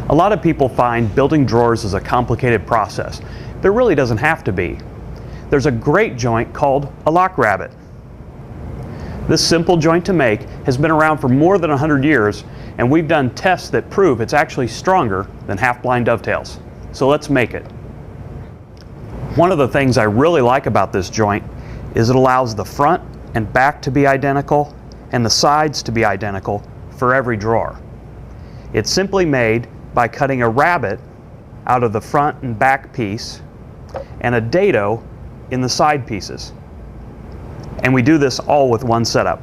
A lot of people find building drawers is a complicated process. There really doesn't have to be. There's a great joint called a lock rabbet. This simple joint to make has been around for more than 100 years, and we've done tests that prove it's actually stronger than half-blind dovetails. So let's make it. One of the things I really like about this joint is it allows the front and back to be identical and the sides to be identical for every drawer. It's simply made by cutting a rabbet out of the front and back piece and a dado in the side pieces. And we do this all with one setup.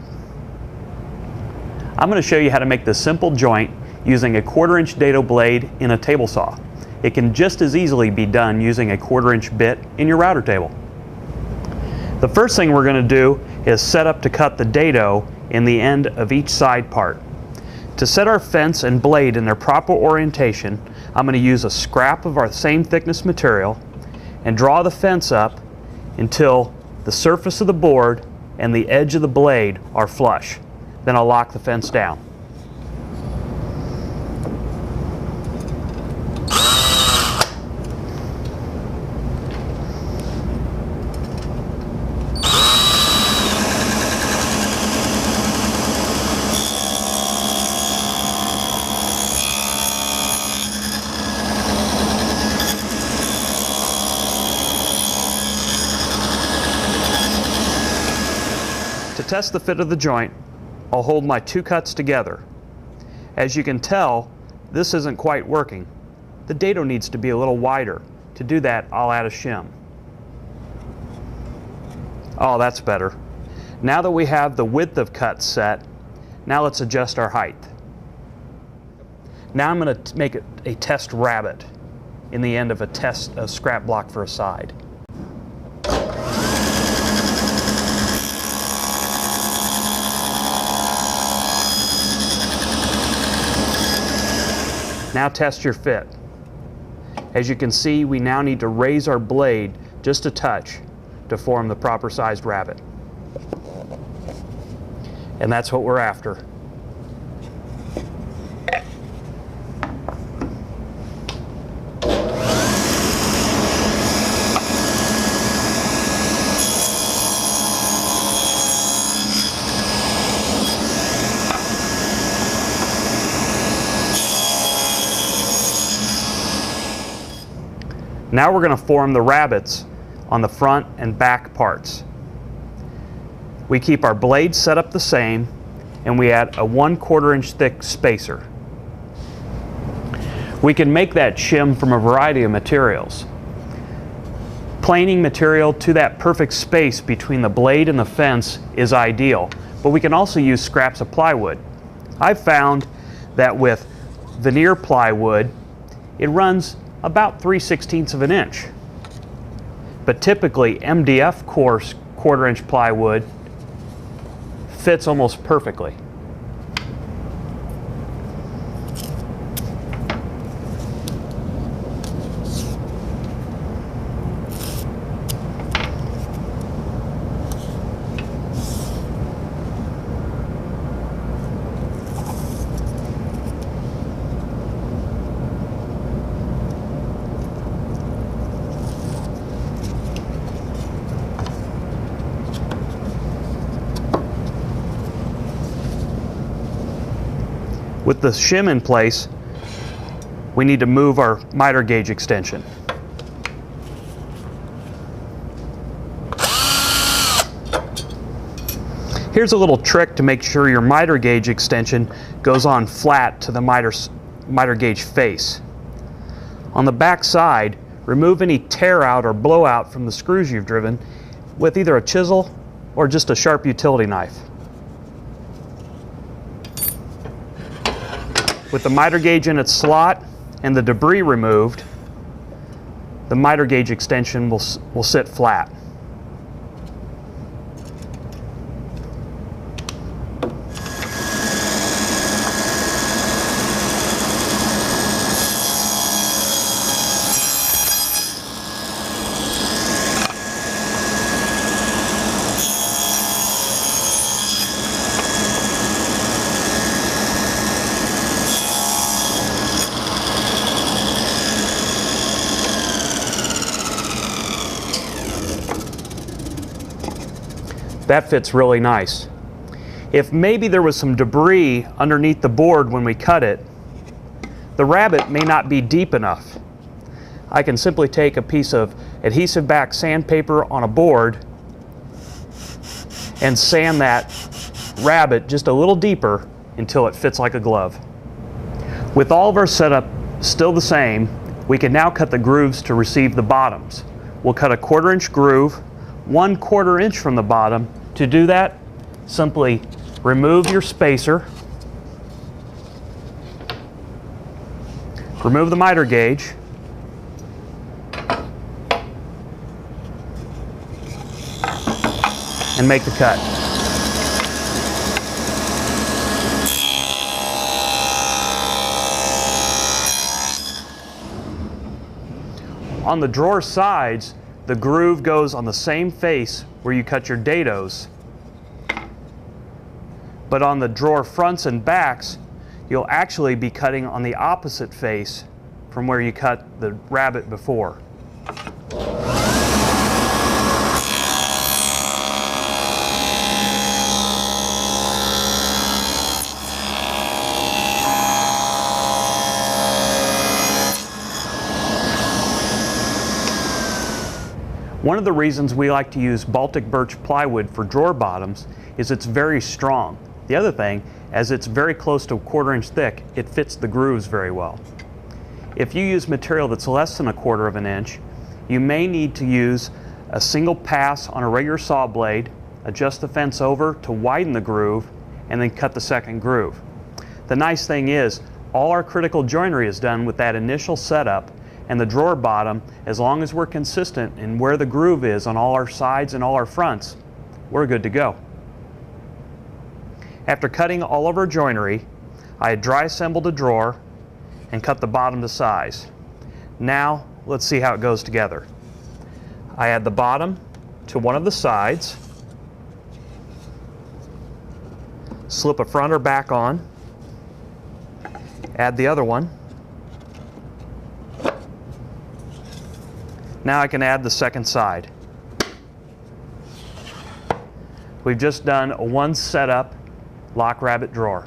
I'm going to show you how to make this simple joint using a 1/4-inch dado blade in a table saw. It can just as easily be done using a 1/4-inch bit in your router table. The first thing we're going to do is set up to cut the dado in the end of each side part. To set our fence and blade in their proper orientation, I'm going to use a scrap of our same thickness material and draw the fence up until the surface of the board and the edge of the blade are flush. Then I'll lock the fence down. To test the fit of the joint, I'll hold my two cuts together. As you can tell, this isn't quite working. The dado needs to be a little wider. To do that, I'll add a shim. Oh, that's better. Now that we have the width of cut set, now let's adjust our height. Now I'm going to make it a test rabbet in the end of a scrap block for a side. Now test your fit. As you can see, we now need to raise our blade just a touch to form the proper sized rabbet. And that's what we're after. Now we're going to form the rabbets on the front and back parts. We keep our blades set up the same and we add a 1/4-inch thick spacer. We can make that shim from a variety of materials. Planing material to that perfect space between the blade and the fence is ideal, but we can also use scraps of plywood. I've found that with veneer plywood, it runs about 3/16 of an inch. But typically MDF coarse 1/4-inch plywood fits almost perfectly. With the shim in place, we need to move our miter gauge extension. Here's a little trick to make sure your miter gauge extension goes on flat to the miter gauge face. On the back side, remove any tear out or blowout from the screws you've driven with either a chisel or just a sharp utility knife. With the miter gauge in its slot and the debris removed, the miter gauge extension will sit flat. That fits really nice. If maybe there was some debris underneath the board when we cut it, the rabbet may not be deep enough. I can simply take a piece of adhesive back sandpaper on a board and sand that rabbet just a little deeper until it fits like a glove. With all of our setup still the same, we can now cut the grooves to receive the bottoms. We'll cut a 1/4 inch groove 1/4 inch from the bottom. To do that, simply remove your spacer, remove the miter gauge, and make the cut. On the drawer sides, the groove goes on the same face where you cut your dados. But on the drawer fronts and backs, you'll actually be cutting on the opposite face from where you cut the rabbet before. One of the reasons we like to use Baltic birch plywood for drawer bottoms is it's very strong. The other thing, as it's very close to 1/4 inch thick, it fits the grooves very well. If you use material that's less than 1/4 of an inch, you may need to use a single pass on a regular saw blade, adjust the fence over to widen the groove, and then cut the second groove. The nice thing is, all our critical joinery is done with that initial setup, and the drawer bottom, as long as we're consistent in where the groove is on all our sides and all our fronts, we're good to go. After cutting all of our joinery, I had dry assembled a drawer and cut the bottom to size. Now let's see how it goes together. I add the bottom to one of the sides, slip a front or back on, add the other one. Now I can add the second side. We've just done a one setup lock rabbet drawer.